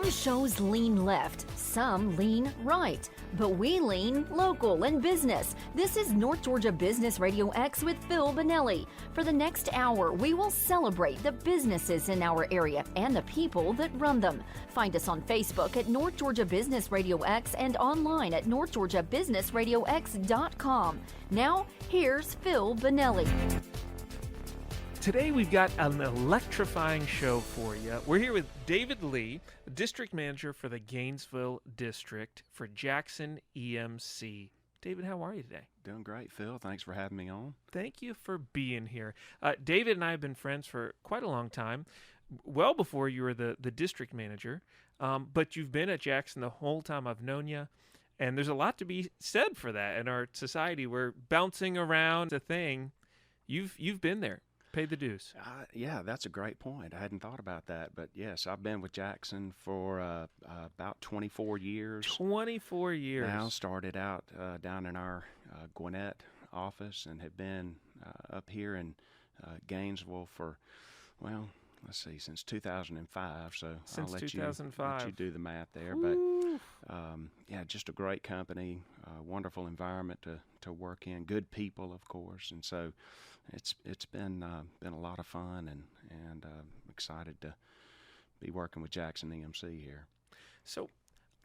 Some shows lean left, some lean right, but we lean local and business. This is North Georgia Business RadioX with Phil Bonelli. For the next hour, we will celebrate the businesses in our area and the people that run them. Find us on Facebook at North Georgia Business RadioX and online at northgeorgiabusinessradiox.com. Now, here's Phil Bonelli. Today we've got an electrifying show for you. We're here with David Lee, District Manager for the Gainesville District for Jackson EMC. David, how are you today? Doing great, Phil. Thanks for having me on. Thank you for being here. David and I have been friends for quite a long time, well before you were the district manager, but you've been at Jackson the whole time I've known you, and there's a lot to be said for that in our society. We're bouncing around a thing. You've been there. Pay the dues. Yeah, that's a great point. I hadn't thought about that, but yes, I've been with Jackson for about 24 years. 24 years. Now started out down in our Gwinnett office and have been up here in Gainesville for, well, let's see, since 2005. So since I'll let 2005. you do the math there. Ooh. But yeah, just a great company, wonderful environment to work in, good people, of course, and so it's been a lot of fun, and excited to be working with Jackson EMC here. So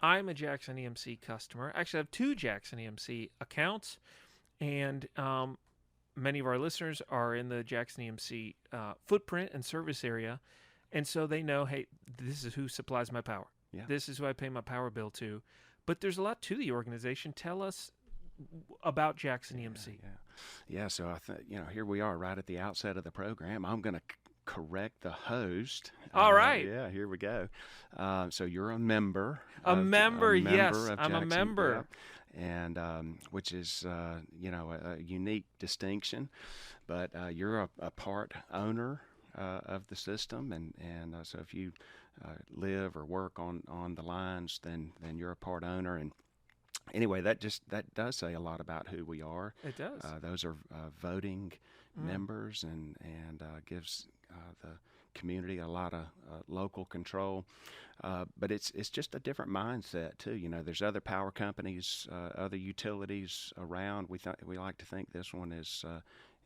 I'm a Jackson EMC customer. Actually, I have 2 Jackson EMC accounts, and many of our listeners are in the Jackson EMC footprint and service area, and so they know, hey, this is who supplies my power. Yeah. This is who I pay my power bill to. But there's a lot to the organization. Tell us about Jackson EMC. Yeah. So I think here we are right at the outset of the program. I'm going to correct the host. All right. Yeah. Here we go. So you're a member. Yes, of I'm a Jackson, member. Yeah. And which is a unique distinction, but you're a part owner of the system, and so if you live or work on the lines, then you're a part owner. And anyway, that does say a lot about who we are. It does. Those are voting members, and gives the community a lot of local control. But it's just a different mindset too. There's other power companies, other utilities around. We like to think this one is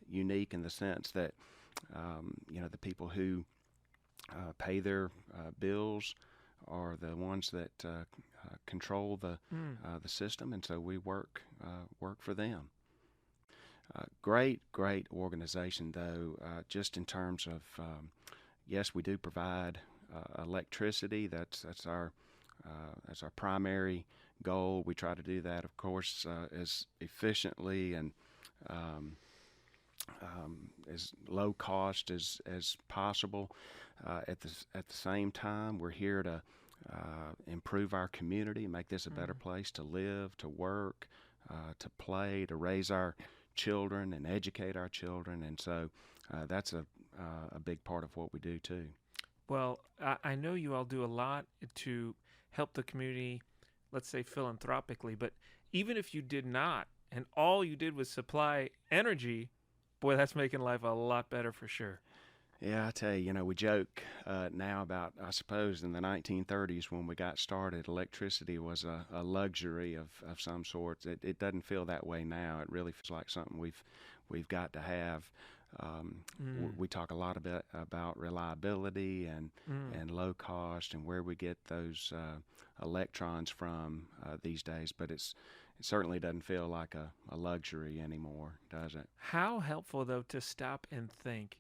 unique in the sense that the people who pay their bills are the ones that control the system, and so we work for them. Great organization, though. Just in terms of, yes, we do provide electricity. That's our primary goal. We try to do that, of course, as efficiently and as low cost as possible. At the same time, we're here to improve our community, make this a better place to live, to work, to play, to raise our children and educate our children, and so that's a big part of what we do too. Well, I know you all do a lot to help the community, let's say philanthropically, but even if you did not, and all you did was supply energy, boy, that's making life a lot better for sure. Yeah, I tell you, we joke now about, I suppose, in the 1930s when we got started, electricity was a luxury of some sort. It doesn't feel that way now. It really feels like something we've got to have. We talk a lot about reliability and low cost and where we get those electrons from these days, but it certainly doesn't feel like a luxury anymore, does it? How helpful, though, to stop and think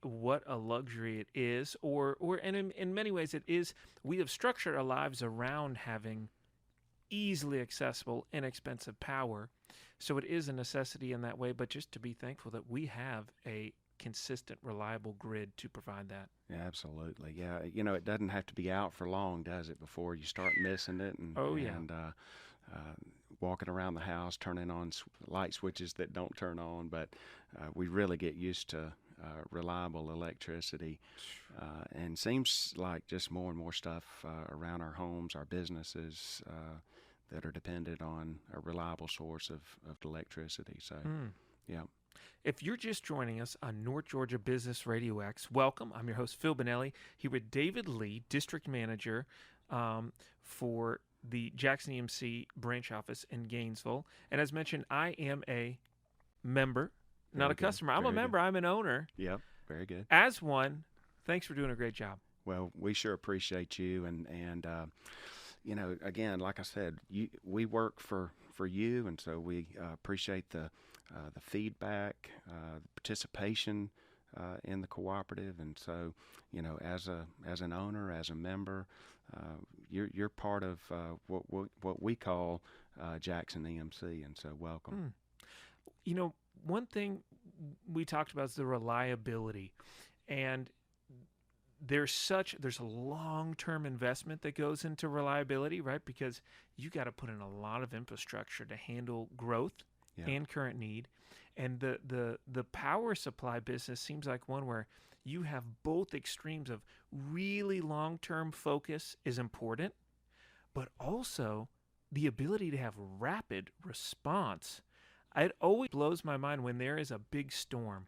what a luxury it is, and in many ways it is. We have structured our lives around having easily accessible, inexpensive power, so it is a necessity in that way, but just to be thankful that we have a consistent, reliable grid to provide that. Yeah, absolutely. Yeah, it doesn't have to be out for long, does it, before you start missing it? And walking around the house, turning on light switches that don't turn on, but we really get used to reliable electricity, and seems like just more and more stuff around our homes, our businesses, that are dependent on a reliable source of electricity. So, yeah. If you're just joining us on North Georgia Business Radio X, welcome. I'm your host, Phil Bonelli, here with David Lee, District Manager for the Jackson EMC branch office in Gainesville. And as mentioned, I am a member, not a customer. I'm a member. I'm an owner. Yep, very good. As one, thanks for doing a great job. Well, we sure appreciate you, and you know, again, like I said, we work for you, and so we appreciate the feedback, the participation in the cooperative, and so, you know, as an owner, as a member, you're part of what we call Jackson EMC, and so welcome. You know, one thing we talked about is the reliability, and there's a long-term investment that goes into reliability, right? Because you got to put in a lot of infrastructure to handle growth and current need. And the power supply business seems like one where you have both extremes of really long-term focus is important, but also the ability to have rapid response. It always blows my mind when there is a big storm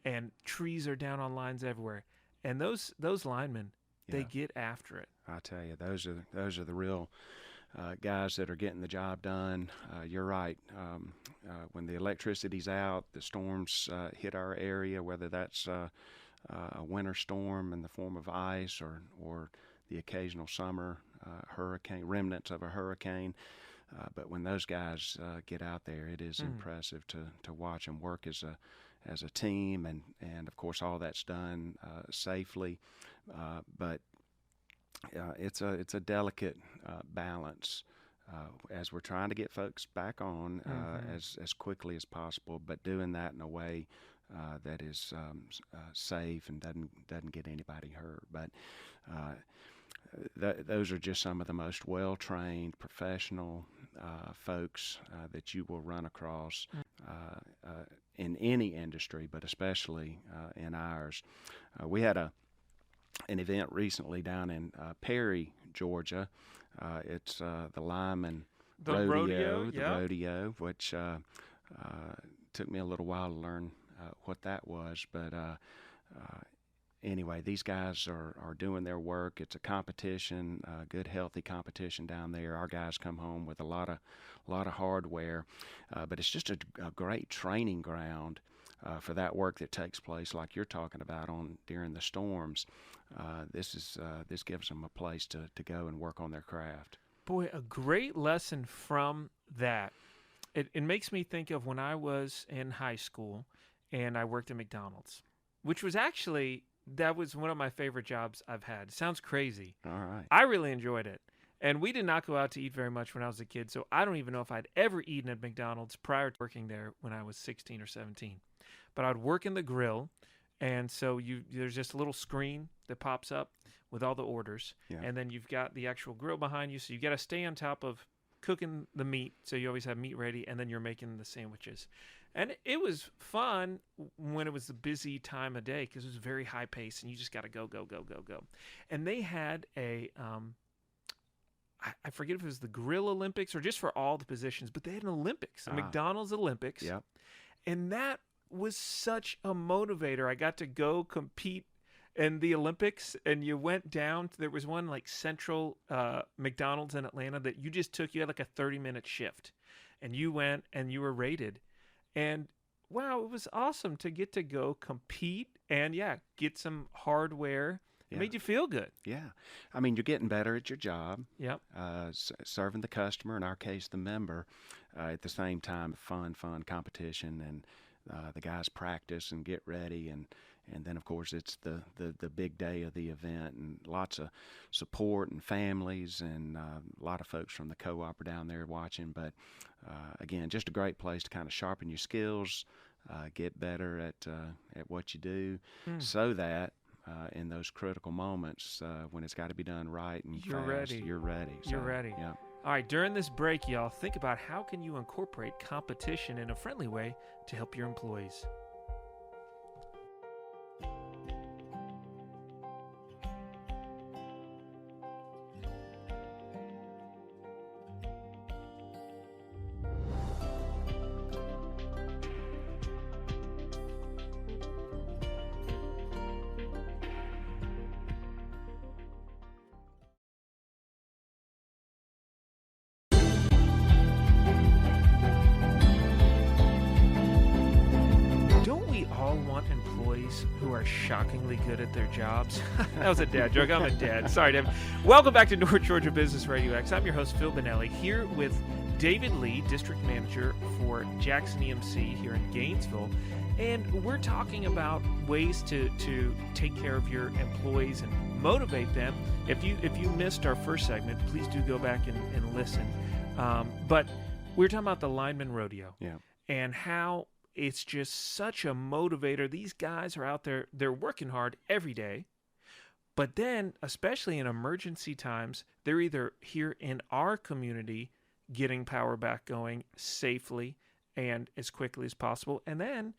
and trees are down on lines everywhere. And those linemen, they get after it. I tell you, those are the real guys that are getting the job done. You're right. When the electricity's out, the storms hit our area, whether that's a winter storm in the form of ice or the occasional summer hurricane, remnants of a hurricane. But when those guys get out there, it is impressive to watch them work as a team, and of course all that's done safely, but it's a delicate balance as we're trying to get folks back on as quickly as possible, but doing that in a way that is safe and doesn't get anybody hurt. But those are just some of the most well-trained professional folks that you will run across in any industry, but especially in ours. We had an event recently down in Perry, Georgia. It's the Lyman Rodeo, which took me a little while to learn what that was, but anyway, these guys are doing their work. It's a competition, good, healthy competition down there. Our guys come home with a lot of hardware, but it's just a great training ground for that work that takes place, like you're talking about during the storms. This gives them a place to go and work on their craft. Boy, a great lesson from that. It makes me think of when I was in high school and I worked at McDonald's, which was actually. That was one of my favorite jobs I've had. It sounds crazy. All right. I really enjoyed it. And we did not go out to eat very much when I was a kid, so I don't even know if I'd ever eaten at McDonald's prior to working there when I was 16 or 17. But I'd work in the grill, and so there's just a little screen that pops up with all the orders, and then you've got the actual grill behind you, so you got to stay on top of cooking the meat, so you always have meat ready, and then you're making the sandwiches. And it was fun when it was the busy time of day because it was very high pace and you just got to go. And they had I forget if it was the Grill Olympics or just for all the positions, but they had an Olympics, a McDonald's Olympics. Yep. And that was such a motivator. I got to go compete in the Olympics, and you went down. There was one like Central McDonald's in Atlanta that you had like a 30-minute shift, and you went and you were rated. And wow, it was awesome to get to go compete and get some hardware. It made you feel good. Yeah. I mean, you're getting better at your job. Yep. Serving the customer, in our case, the member, at the same time, fun competition, and the guys practice and get ready, and then of course it's the big day of the event, and lots of support and families, and a lot of folks from the co-op are down there watching. But again, just a great place to kind of sharpen your skills, get better at what you do, so that in those critical moments when it's got to be done right and you're fast, ready. You're ready. So, you're ready. Yeah. All right, during this break, y'all, think about how can you incorporate competition in a friendly way to help your employees. want employees who are shockingly good at their jobs? That was a dad joke. I'm a dad. Sorry, Dad. Welcome back to North Georgia Business RadioX. I'm your host, Phil Bonelli, here with David Lee, District Manager for Jackson EMC here in Gainesville. And we're talking about ways to take care of your employees and motivate them. If you missed our first segment, please do go back and listen. But we were talking about the lineman rodeo, and how it's just such a motivator. These guys are out there, they're working hard every day. But then, especially in emergency times, they're either here in our community getting power back going safely and as quickly as possible, and then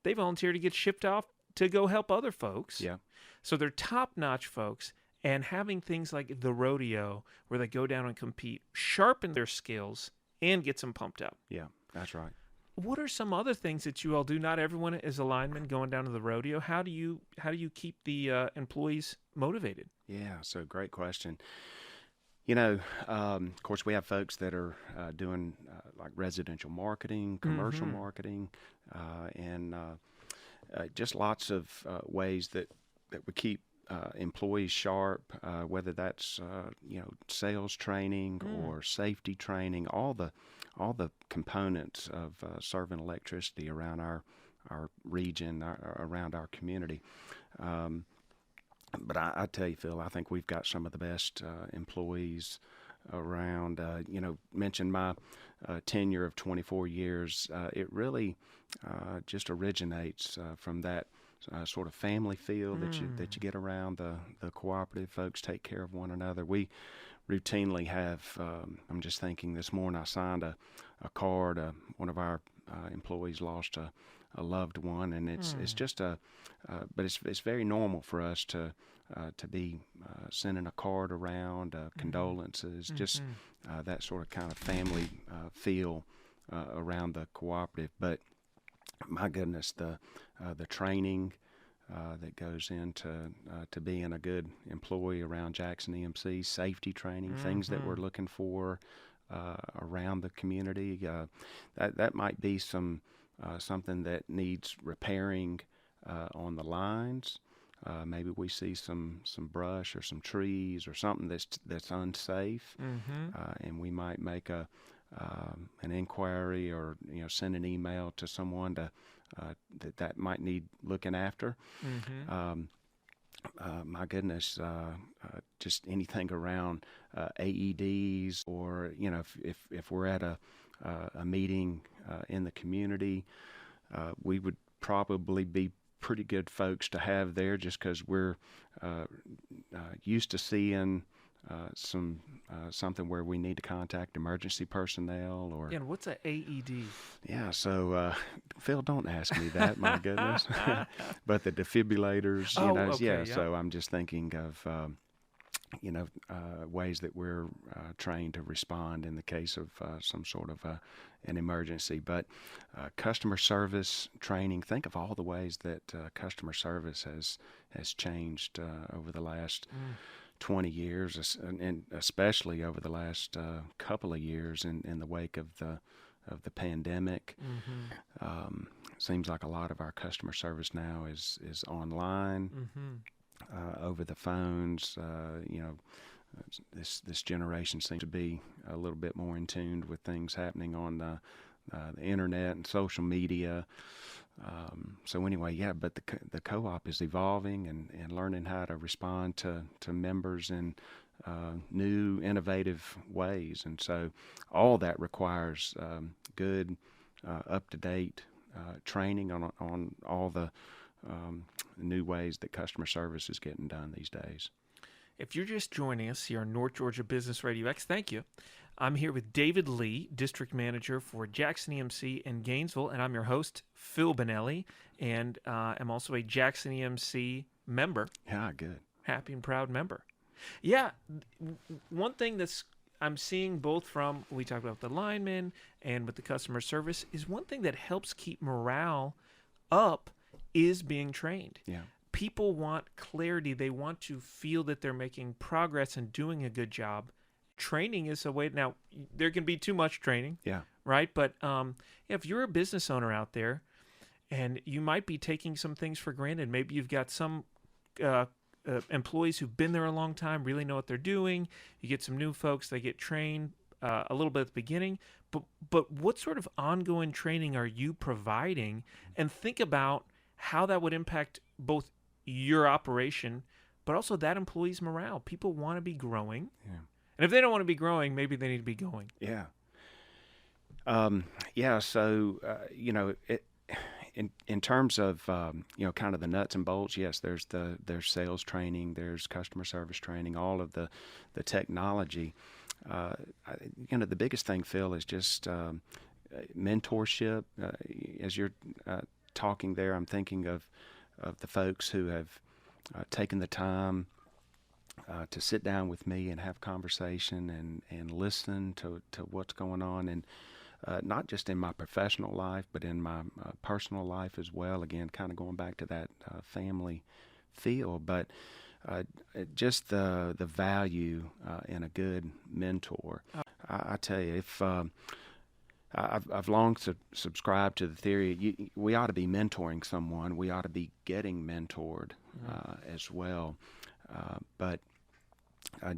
they volunteer to get shipped off to go help other folks. Yeah. So they're top-notch folks, and having things like the rodeo where they go down and compete, sharpen their skills, and gets them pumped up. Yeah, that's right. What are some other things that you all do? Not everyone is a lineman going down to the rodeo. How do you keep the employees motivated? Yeah, so great question. You know, of course, we have folks that are doing like residential marketing, commercial marketing, and just lots of ways that we keep employees sharp, whether that's sales training or safety training, all the components of serving electricity around our region, around our community. But I tell you, Phil, I think we've got some of the best employees around. Mentioned my tenure of 24 years. It really just originates from that sort of family feel that you get around. The cooperative folks take care of one another. We routinely have. I'm just thinking this morning I signed a card. One of our employees lost a loved one, and it's just but it's very normal for us to be sending a card around, condolences, just that sort of kind of family feel around the cooperative. But my goodness, the training that goes into to being a good employee around Jackson EMC, safety training, things that we're looking for around the community. That might be something that needs repairing on the lines. Maybe we see some brush or some trees or something that's unsafe, and we might make an inquiry or send an email to someone to that might need looking after. My goodness, just anything around AEDs, or if we're at a meeting in the community, we would probably be pretty good folks to have there, just because we're used to seeing something where we need to contact emergency personnel. Or and what's an AED? Yeah, so Phil, don't ask me that. My goodness, but the defibrillators, okay, So I'm just thinking of ways that we're trained to respond in the case of some sort of an emergency. But customer service training, think of all the ways that customer service has changed over the last 20 years, and especially over the last couple of years in the wake of the pandemic. Seems like a lot of our customer service now is online. Over the phones. This generation seems to be a little bit more in tune with things happening on the internet and social media. So anyway, but the co-op is evolving and learning how to respond to members in new, innovative ways. And so all that requires good, up-to-date training on all the new ways that customer service is getting done these days. If you're just joining us here on North Georgia Business RadioX, thank you. I'm here with David Lee, District Manager for Jackson EMC in Gainesville, and I'm your host, Phil Bonelli, and I'm also a Jackson EMC member. Yeah, good. Happy and proud member. Yeah, one thing I'm seeing both from, we talked about the linemen and with the customer service, is one thing that helps keep morale up is being trained. Yeah. People want clarity. They want to feel that they're making progress and doing a good job. Training is a way. Now, there can be too much training. Yeah. Right? But if you're a business owner out there and you might be taking some things for granted. Maybe you've got some employees who've been there a long time, really know what they're doing. You get some new folks, they get trained a little bit at the beginning. But what sort of ongoing training are you providing? And think about how that would impact both your operation, but also that employee's morale. People want to be growing. Yeah. And if they don't want to be growing, maybe they need to be going. Yeah. So, in terms of, kind of the nuts and bolts, yes, there's sales training, there's customer service training, all of the technology. The biggest thing, Phil, is just mentorship. As you're talking there, I'm thinking of the folks who have taken the time to sit down with me and have conversation and listen to what's going on, and not just in my professional life, but in my personal life as well. Again, kind of going back to that family feel, but just the value in a good mentor. I tell you, if I've long subscribed to the theory, we ought to be mentoring someone. We ought to be getting mentored as well. But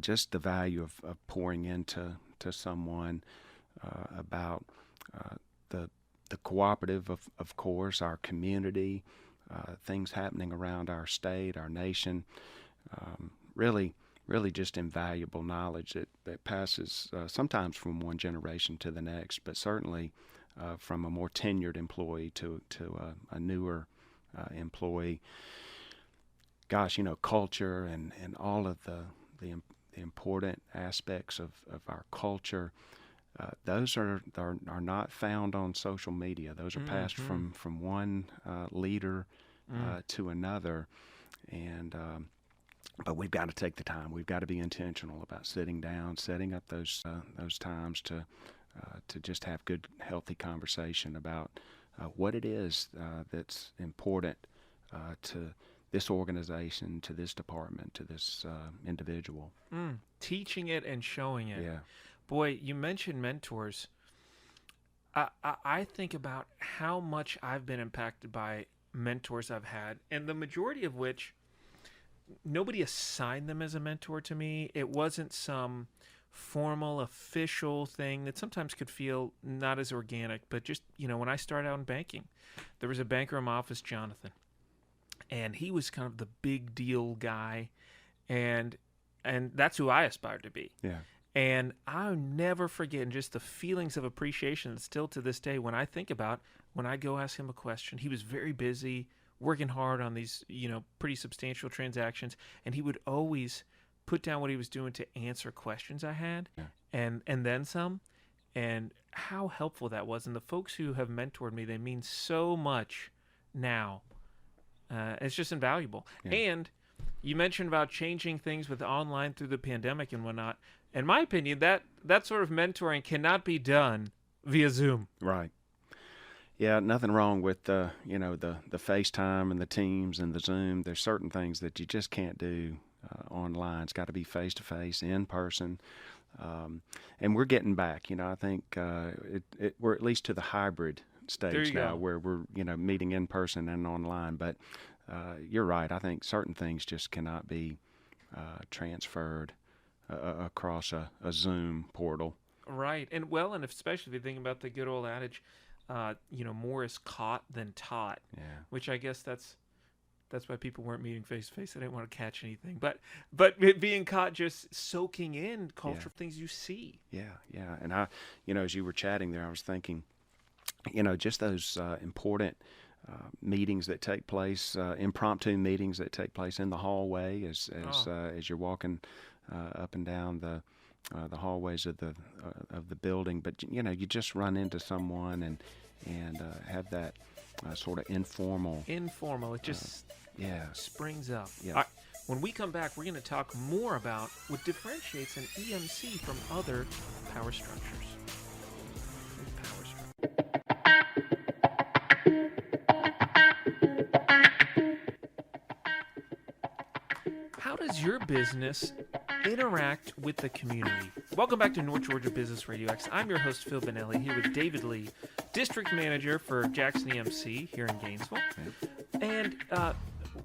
just the value of pouring into someone about the cooperative, of course, our community, things happening around our state, our nation. Really just invaluable knowledge that passes sometimes from one generation to the next, but certainly from a more tenured employee to a newer employee. Gosh, culture and all of the important aspects of our culture, those are not found on social media. Those are passed from one leader to another, and but we've got to take the time. We've got to be intentional about sitting down, setting up those times to just have good, healthy conversation about what it is that's important to this organization, to this department, to this individual. Teaching it and showing it. Yeah. Boy, you mentioned mentors. I think about how much I've been impacted by mentors I've had, and the majority of which, nobody assigned them as a mentor to me. It wasn't some formal, official thing that sometimes could feel not as organic, but just, when I started out in banking, there was a banker in my office, Jonathan, and he was kind of the big deal guy, and that's who I aspired to be. Yeah. And I'll never forget just the feelings of appreciation still to this day when I think about when I go ask him a question. He was very busy, working hard on these, pretty substantial transactions, and he would always put down what he was doing to answer questions I had, and then some, and how helpful that was. And the folks who have mentored me, they mean so much now. It's just invaluable. Yeah. And you mentioned about changing things with online through the pandemic and whatnot. In my opinion, that sort of mentoring cannot be done via Zoom. Right. Yeah, nothing wrong with the FaceTime and the Teams and the Zoom. There's certain things that you just can't do online. It's got to be face-to-face, in person. And we're getting back. I think we're at least to the hybrid stage now, where we're meeting in person and online. But you're right. I think certain things just cannot be transferred across a Zoom portal. Right. And especially if you think about the good old adage, more is caught than taught. Yeah. Which I guess that's why people weren't meeting face to face. They didn't want to catch anything. But being caught, just soaking in culture, things you see. Yeah. And I, as you were chatting there, I was thinking, just those important meetings that take place, impromptu meetings that take place in the hallway as you're walking up and down the hallways of the building. But you just run into someone and have that sort of informal. It just springs up. Yeah. When we come back, we're going to talk more about what differentiates an EMC from other power structures. How does your business interact with the community. Welcome back to North Georgia Business RadioX. I'm your host, Phil Bonelli, here with David Lee, District Manager for Jackson EMC here in Gainesville. And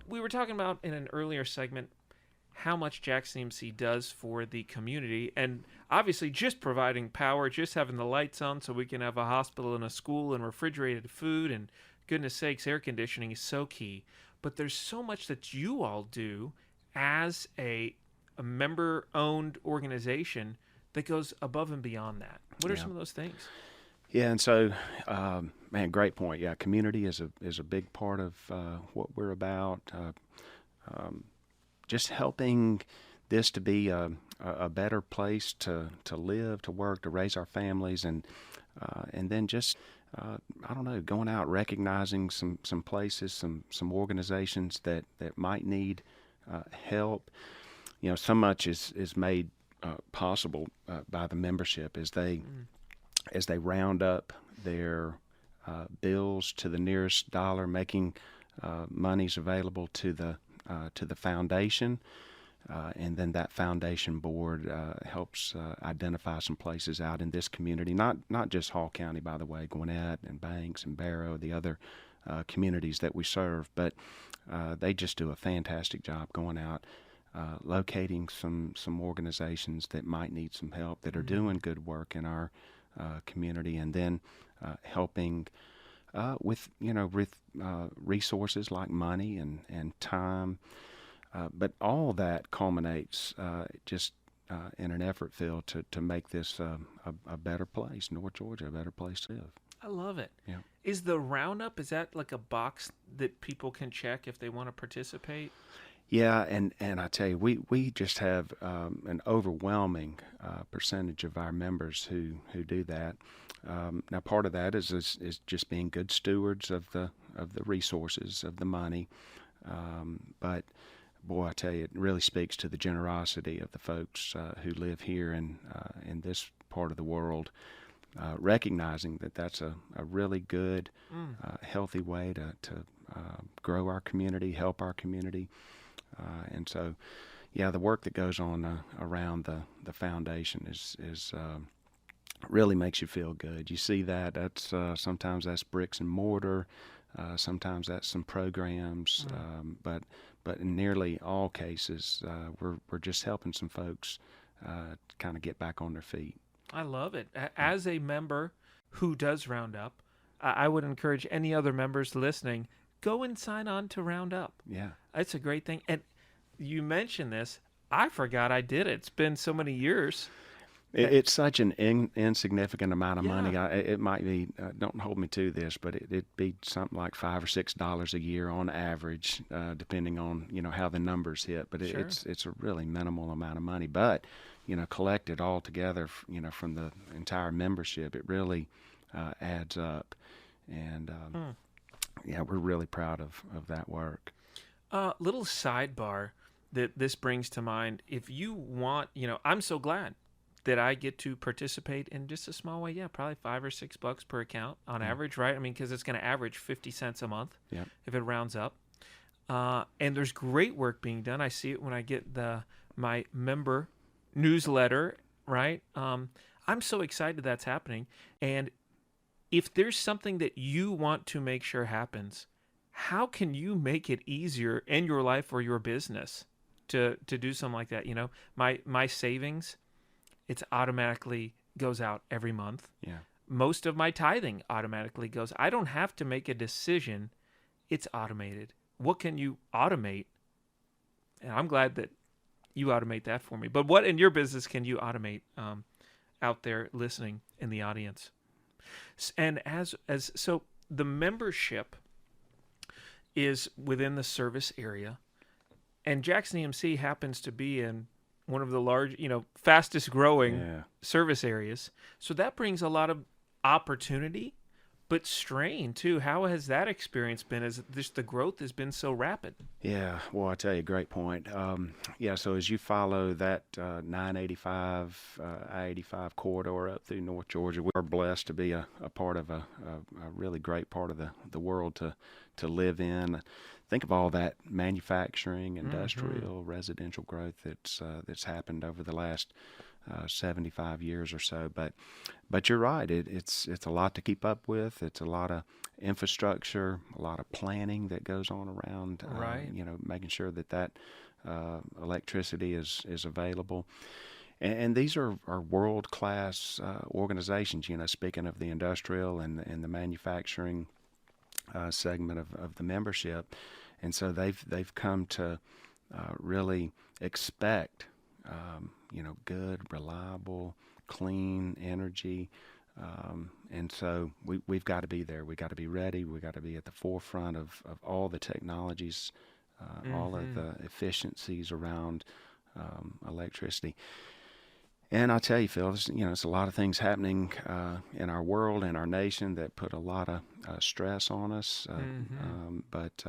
we were talking about in an earlier segment how much Jackson EMC does for the community. And obviously just providing power, just having the lights on so we can have a hospital and a school and refrigerated food and, goodness sakes, air conditioning is so key. But there's so much that you all do as a member-owned organization that goes above and beyond that. What are some of those things? Yeah, and so, man, great point. Yeah, community is a big part of what we're about. Just helping this to be a better place to live, to work, to raise our families, and then just I don't know, going out recognizing some places, some organizations that might need help. You know, so much is made possible by the membership as they round up their bills to the nearest dollar, making monies available to the foundation, and then that foundation board helps identify some places out in this community, not just Hall County, by the way, Gwinnett and Banks and Barrow, the other communities that we serve, but they just do a fantastic job going out, locating some organizations that might need some help, that are doing good work in our community, and then helping with resources like money and time. But all that culminates just in an effort, Phil, to make this a better place, North Georgia, a better place to live. I love it. Yeah. Is the roundup, is that like a box that people can check if they want to participate? Yeah, and I tell you, we just have an overwhelming percentage of our members who do that. Now, part of that is just being good stewards of the resources, of the money. But boy, I tell you, it really speaks to the generosity of the folks who live here in this part of the world, recognizing that that's a really good, healthy way to grow our community, help our community. And so, yeah, the work that goes on around the foundation is really makes you feel good. You see that's sometimes that's bricks and mortar, sometimes that's some programs, but in nearly all cases, we're just helping some folks kind of get back on their feet. I love it. As a member who does Roundup, I would encourage any other members listening, go and sign on to Roundup. Yeah. It's a great thing. And you mentioned this. I forgot I did it. It's been so many years. It's such an insignificant amount of money. It might be, don't hold me to this, but it'd be something like $5 or $6 a year on average, depending on, how the numbers hit. But Sure. it's a really minimal amount of money. But, collected all together, from the entire membership, it really adds up. And, yeah, we're really proud of that work. Little sidebar that this brings to mind. If you want, I'm so glad that I get to participate in just a small way. Yeah, probably $5 or $6 per account on average, right? I mean, because it's going to average 50 cents a month if it rounds up. And there's great work being done. I see it when I get my member newsletter, right? I'm so excited that's happening. And if there's something that you want to make sure happens, how can you make it easier in your life or your business to do something like that? My savings, it's automatically goes out every month. Yeah. Most of my tithing automatically goes. I don't have to make a decision. It's automated. What can you automate? And I'm glad that you automate that for me. But what in your business can you automate out there listening in the audience? And so the membership is within the service area, and Jackson EMC happens to be in one of the large, fastest growing service areas. So that brings a lot of opportunity, but strain too. How has that experience been as just the growth has been so rapid? Yeah, well, I tell you, great point. So as you follow that 985, I-85 corridor up through North Georgia, we are blessed to be a part of a really great part of the world to live in. think of all that manufacturing, industrial, residential growth that's happened over the last 75 years or so. But you're right. It's a lot to keep up with. It's a lot of infrastructure, a lot of planning that goes on around, Right. making sure that electricity is available. And these are world-class organizations, speaking of the industrial and the manufacturing segment of the membership. And so they've come to really expect, good, reliable, clean energy. And so we've got to be there. We've got to be ready. We've got to be at the forefront of all the technologies, all of the efficiencies around electricity. And I tell you, Phil, it's a lot of things happening in our world and our nation that put a lot of stress on us. But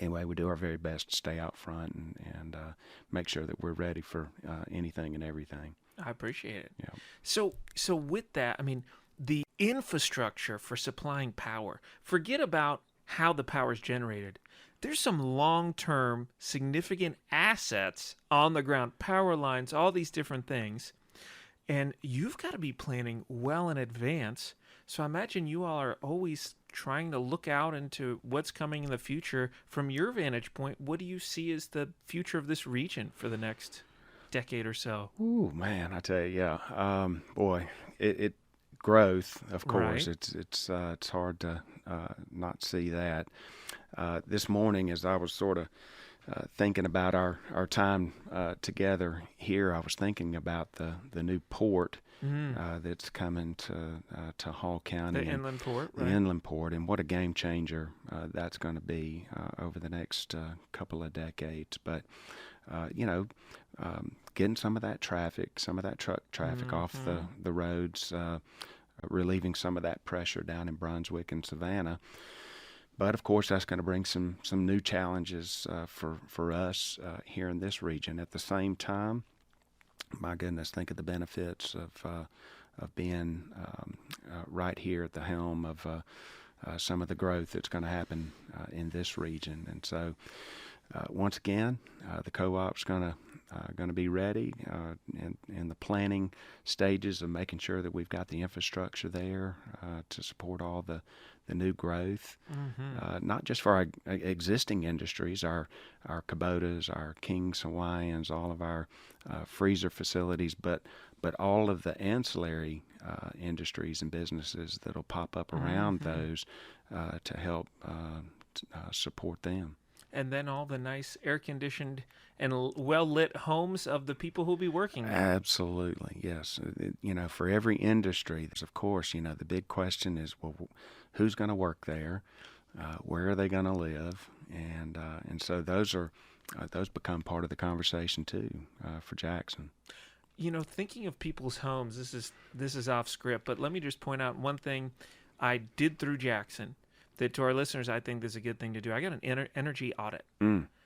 anyway, we do our very best to stay out front and make sure that we're ready for anything and everything. I appreciate it. Yeah. So with that, I mean, the infrastructure for supplying power, forget about how the power is generated. There's some long-term significant assets on the ground, power lines, all these different things. And you've got to be planning well in advance. So I imagine you all are always trying to look out into what's coming in the future. From your vantage point, what do you see as the future of this region for the next decade or so? Ooh, man, I tell you, yeah. Boy, it growth, of course. Right. It's hard to not see that. This morning, as I was sort of thinking about our time together here, I was thinking about the new port that's coming to Hall County. The inland port, right? The inland port, and what a game changer that's going to be over the next couple of decades. But, getting some of that traffic, some of that truck traffic off the roads, relieving some of that pressure down in Brunswick and Savannah. But of course, that's going to bring some new challenges for us here in this region. At the same time, my goodness, think of the benefits of being right here at the helm of some of the growth that's going to happen in this region. And so, once again, the co-op's going to be ready in the planning stages of making sure that we've got the infrastructure there to support all the new growth, not just for our existing industries, our Kubotas, our King's Hawaiians, all of our freezer facilities, but all of the ancillary industries and businesses that'll pop up around those to help support them. And then all the nice air-conditioned and well-lit homes of the people who'll be working there. Absolutely, yes. For every industry, there's, of course, the big question is, well, who's going to work there? Where are they going to live? And so those become part of the conversation too for Jackson. Thinking of people's homes, this is off script, but let me just point out one thing I did through Jackson that to our listeners, I think this is a good thing to do. I got an energy audit.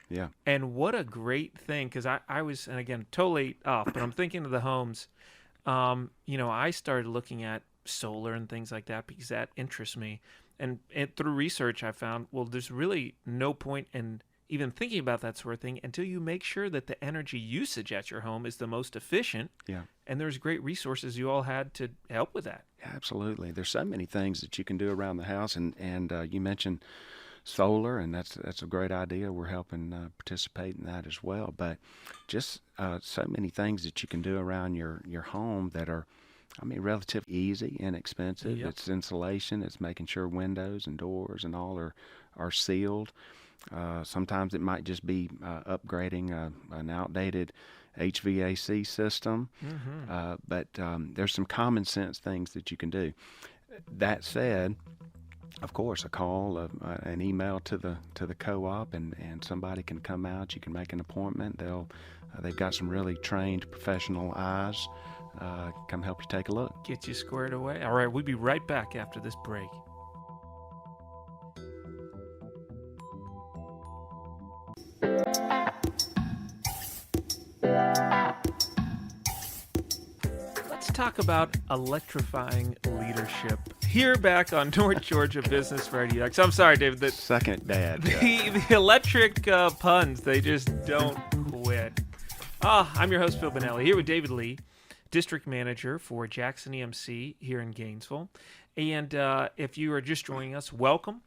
Yeah. And what a great thing, because I was, and again, totally off, but I'm thinking of the homes. I started looking at solar and things like that because that interests me. And through research, I found, well, there's really no point in even thinking about that sort of thing until you make sure that the energy usage at your home is the most efficient. Yeah. And there's great resources you all had to help with that. Absolutely. There's so many things that you can do around the house. And you mentioned solar, and that's a great idea. We're helping participate in that as well. But just so many things that you can do around your home that are, relatively easy, inexpensive. Yep. It's insulation. It's making sure windows and doors and all are sealed. Sometimes it might just be upgrading an outdated HVAC system. But there's some common sense things that you can do. That said, of course, a call, an email to the co-op, and somebody can come out. You can make an appointment. They've got some really trained professional eyes. Come help you take a look. Get you squared away. All right, we'll be right back after this break. Let's talk about electrifying leadership here back on North Georgia Business RadioX. I'm sorry, David. Second dad. The electric puns, they just don't quit. I'm your host, Phil Bonelli, here with David Lee, District Manager for Jackson EMC here in Gainesville. And if you are just joining us, welcome.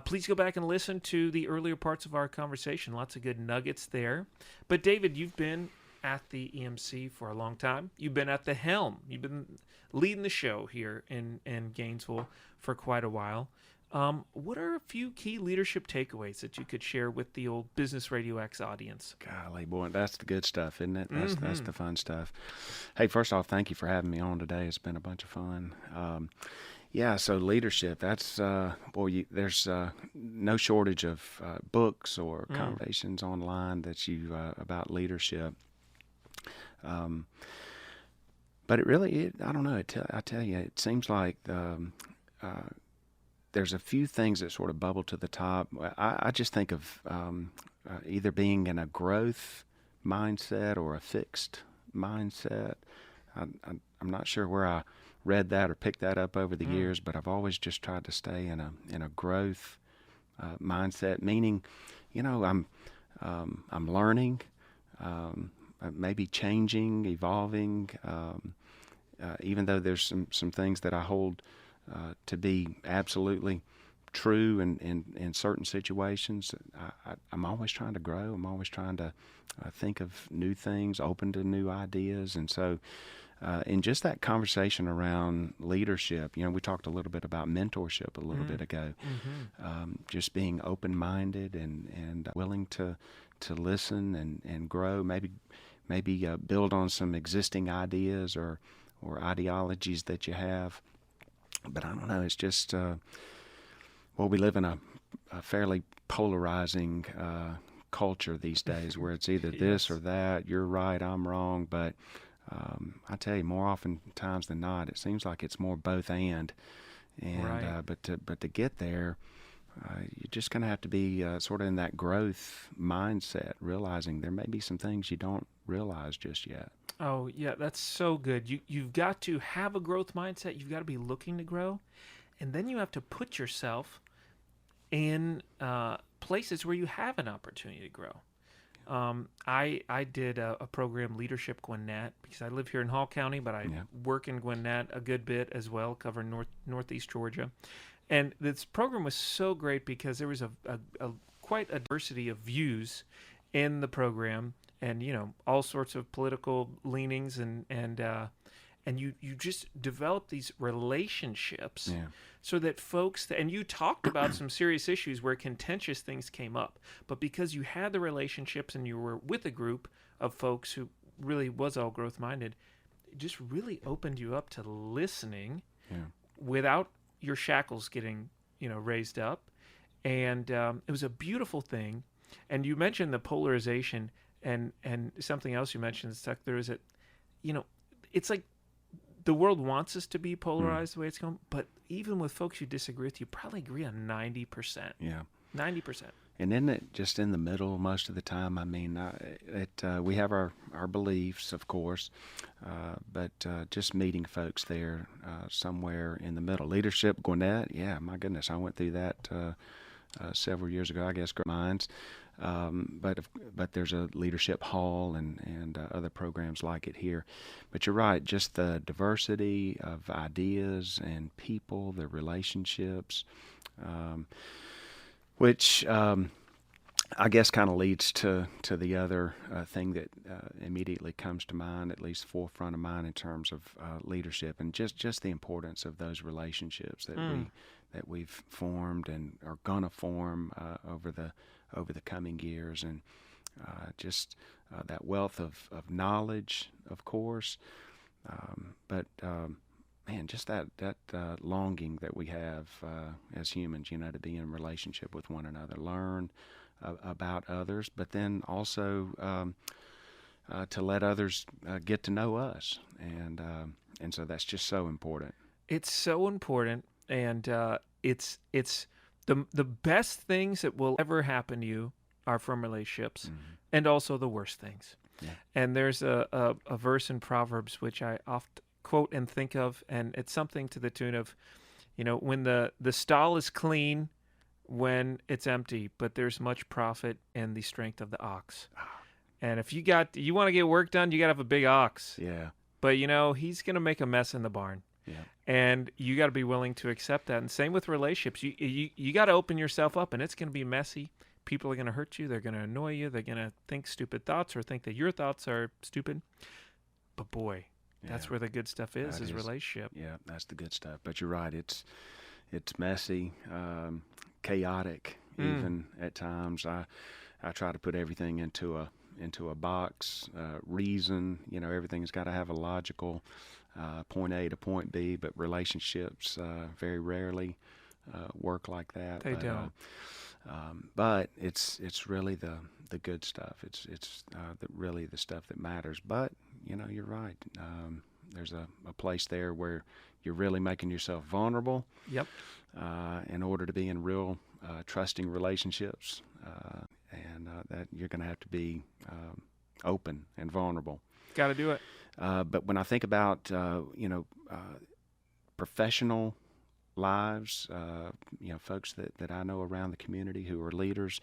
Please go back and listen to the earlier parts of our conversation. Lots of good nuggets there. But David, you've been at the EMC for a long time. You've been at the helm. You've been leading the show here in Gainesville for quite a while. What are a few key leadership takeaways that you could share with the old Business RadioX audience? Golly, boy, that's the good stuff, isn't it? That's the fun stuff. Hey, first off, thank you for having me on today. It's been a bunch of fun. So leadership, that's, there's no shortage of books or conversations online that about leadership. But it really, I don't know, I tell you, it seems like there's a few things that sort of bubble to the top. I just think of either being in a growth mindset or a fixed mindset. I'm not sure where I read that or picked that up over the years, but I've always just tried to stay in a growth mindset, meaning, I'm learning, maybe changing, evolving, even though there's some things that I hold to be absolutely true in certain situations. I'm always trying to grow. I'm always trying to think of new things, open to new ideas. And so in just that conversation around leadership, we talked a little bit about mentorship a little bit ago, just being open-minded and willing to listen and grow, maybe build on some existing ideas or ideologies that you have. But I don't know, it's just, we live in a fairly polarizing culture these days where it's either this or that, you're right, I'm wrong, but I tell you, more often times than not, it seems like it's more both and right. But to get there, you're just going to have to be sort of in that growth mindset, realizing there may be some things you don't realize just yet. Oh, yeah, that's so good. You've got to have a growth mindset. You've got to be looking to grow. And then you have to put yourself in places where you have an opportunity to grow. I did a program, Leadership Gwinnett, because I live here in Hall County, but I work in Gwinnett a good bit as well, covering northeast Georgia. And this program was so great because there was a quite a diversity of views in the program, and all sorts of political leanings, and you just develop these relationships so that folks and you talked about some serious issues where contentious things came up, but because you had the relationships and you were with a group of folks who really was all growth minded, it just really opened you up to listening without your shackles getting raised up, and it was a beautiful thing. And you mentioned the polarization, and something else you mentioned is that there is it's like the world wants us to be polarized the way it's going, but even with folks you disagree with, you probably agree on 90%. Yeah, 90%. And isn't it just in the middle most of the time? I mean, we have our beliefs, of course, but just meeting folks there somewhere in the middle. Leadership Gwinnett, yeah, my goodness, I went through that several years ago, I guess, great minds. But there's a leadership hall and other programs like it here. But you're right, just the diversity of ideas and people, the relationships, which I guess kind of leads to the other thing that immediately comes to mind, at least forefront of mind in terms of leadership, and just the importance of those relationships that we've formed and are gonna form over the coming years, and just that wealth of knowledge, of course, but man, just that longing that we have as humans, to be in relationship with one another, learn about others, but then also to let others get to know us, and so that's just so important. It's so important, and it's the best things that will ever happen to you are from relationships, and also the worst things. Yeah. And there's a verse in Proverbs which I quote and think of, and it's something to the tune of, when the stall is clean when it's empty, but there's much profit in the strength of the ox. And if you want to get work done, you got to have a big ox. Yeah. But, he's going to make a mess in the barn. Yeah. And you got to be willing to accept that. And same with relationships. You got to open yourself up, and it's going to be messy. People are going to hurt you. They're going to annoy you. They're going to think stupid thoughts or think that your thoughts are stupid. But boy, that's where the good stuff is relationship. Yeah, that's the good stuff. But you're right. It's messy, chaotic, even at times. I try to put everything into a box, reason. Everything's got to have a logical point A to point B, but relationships very rarely work like that. They don't. But it's really the good stuff. It's really the stuff that matters. But you're right. There's a place there where you're really making yourself vulnerable. Yep. In order to be in real trusting relationships, and that you're going to have to be open and vulnerable. Got to do it. But when I think about professional lives, folks that I know around the community who are leaders,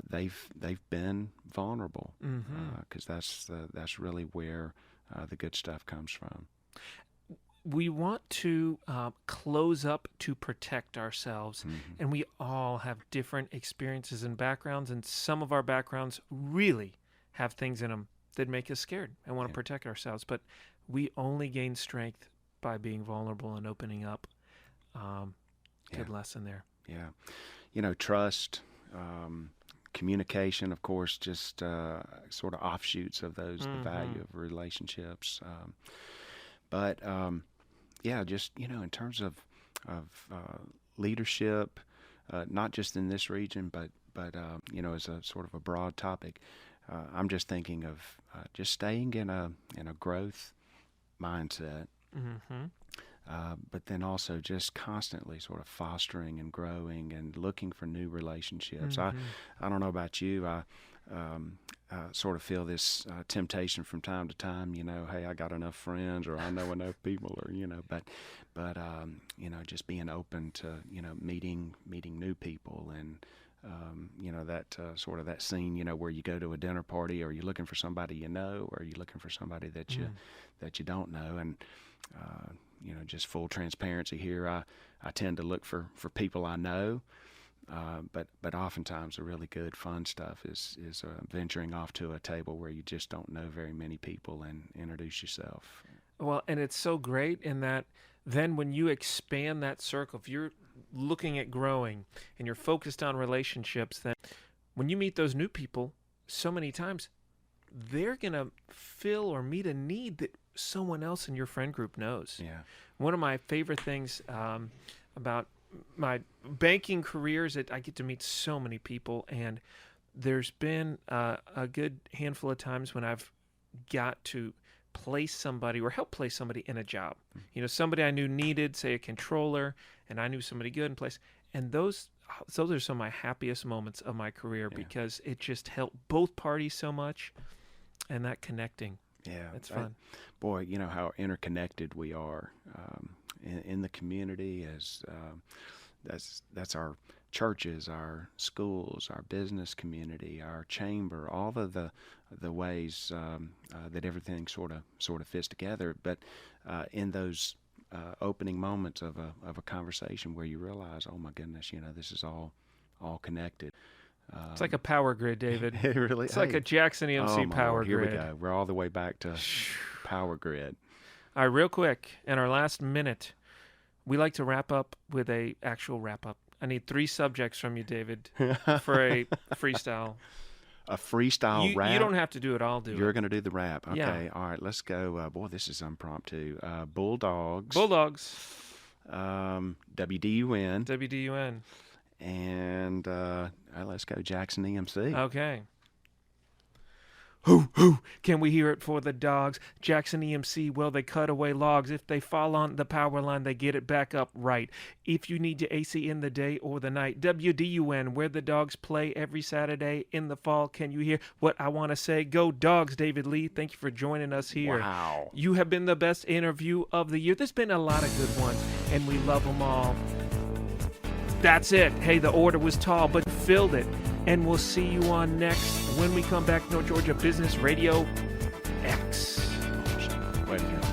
they've been vulnerable, because that's really where the good stuff comes from. We want to close up to protect ourselves, and we all have different experiences and backgrounds, and some of our backgrounds really have things in them that make us scared and want to protect ourselves. But we only gain strength by being vulnerable and opening up. Good lesson there. Yeah. Trust, communication, of course, just sort of offshoots of those, the value of relationships. But just, in terms of leadership, not just in this region, but as a sort of a broad topic, I'm just thinking of just staying in a growth mindset, but then also just constantly sort of fostering and growing and looking for new relationships. I don't know about you. I sort of feel this temptation from time to time. Hey, I got enough friends, or I know enough people, or but just being open to meeting new people, and that sort of that scene, where you go to a dinner party, or you're looking for somebody or you're looking for somebody that you don't know, and just full transparency here, I tend to look for people I know, but oftentimes the really good fun stuff is venturing off to a table where you just don't know very many people and introduce yourself. Well, and it's so great in that then when you expand that circle, if you're looking at growing and you're focused on relationships, then when you meet those new people, so many times they're going to fill or meet a need that someone else in your friend group knows. Yeah. One of my favorite things about my banking career is that I get to meet so many people, and there's been a good handful of times when I've got to place somebody or help place somebody in a job. Somebody I knew needed, say, a controller, and I knew somebody good in place. And those are some of my happiest moments of my career, because it just helped both parties so much, and that connecting. Yeah, it's fun. Boy, how interconnected we are in the community. That's our churches, our schools, our business community, our chamber, all of the ways that everything sort of fits together. But in those opening moments of a conversation where you realize, oh my goodness, this is all connected. It's like a power grid, David. It really It's like a Jackson EMC power Here grid. we go. We're all the way back to power grid. All right, real quick, in our last minute, we like to wrap up with a actual wrap up. I need 3 subjects from you, David, for a freestyle. A freestyle rap? You don't have to do it. I'll do it. You're going to do the rap. Okay. Yeah. All right. Let's go. Boy, this is impromptu. Bulldogs. WDUN. WDUN. And let's go Jackson EMC. Okay. Hoo, hoo. Can we hear it for the dogs? Jackson EMC, well, they cut away logs. If they fall on the power line, they get it back up right. If you need your AC in the day or the night, WDUN, where the dogs play every Saturday in the fall. Can you hear what I want to say? Go Dogs, David Lee. Thank you for joining us here. Wow. You have been the best interview of the year. There's been a lot of good ones, and we love them all. That's it. Hey, the order was tall, but filled it. And we'll see you on next when we come back. North Georgia Business Radio X. Wait a minute.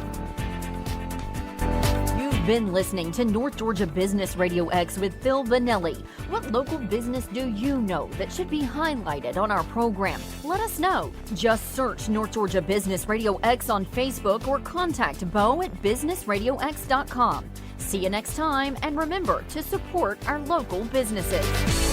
You've been listening to North Georgia Business Radio X with Phil Bonelli. What local business do you know that should be highlighted on our program? Let us know. Just search North Georgia Business Radio X on Facebook or contact Bo at businessradiox.com. See you next time, and remember to support our local businesses.